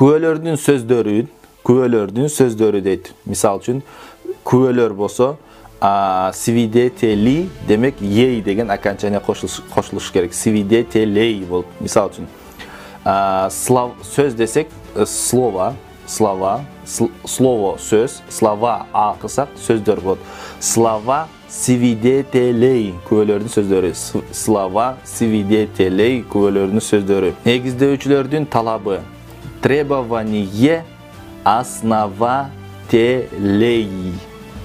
Күбөлөрдүн сөздөрү дейт. Мисал үчүн күбөлөр болсо свидетели демек ей деген окончание кошулуш керек. Свидетелей болот. Мисал үчүн сөз десек слово сөз, слова кылсак сөздөр болот. Слова свидетелей күбөлөрдүн сөздөрү. Слова свидетелей күбөлөрдүн сөздөрү. Негиздөөчүлөрдүн талабы. Требование основателей.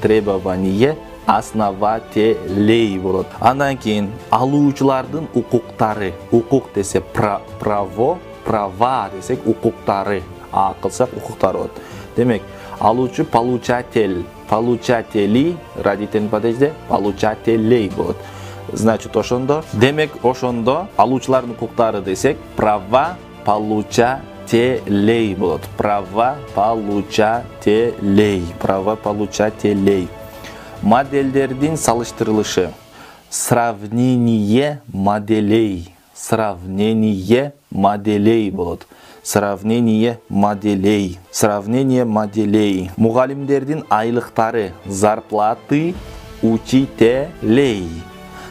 Требование основателей болот. Андан кийин алуучулардын укуктары. Укук десе право, права десек укуктары. Кылсак укуктар болот. Демек, алуучу получатель, получатели, родительный падежде получателей болот. Значит, ошондо, демек, ошондо алуучулардын укуктары десек права получателей болот. Права получателей. Права получателей. Модельдердин салыштырылышы. Сравнение моделей. Сравнение моделей болот. Сравнение моделей. Сравнение моделей. Мугалимдердин айлыктары. Зарплаты учителей.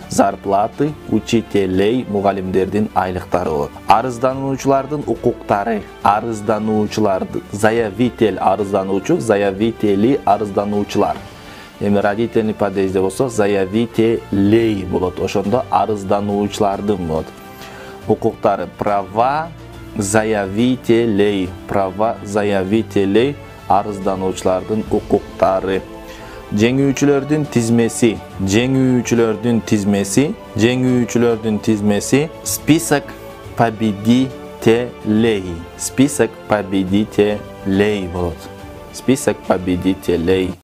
Зарплаты учителей мугалимдердин айлыктары болот. Арыздануучулардын укуктары. Арыздануучуларды. Заявитель арыздануучу, заявители арыздануучулар. Эми родительный падежде болсо заявителей болот. Ошондо арыздануучулардын болот. Укуктары. Права заявителей. Права заявителей арыздануучулардын укуктары. Жеңүүчүлөрдүн тизмеси. Жеңүүчүлөрдүн тизмеси. Жеңүүчүлөрдүн тизмеси. Список победителей. Список победителей болот. Список победителей.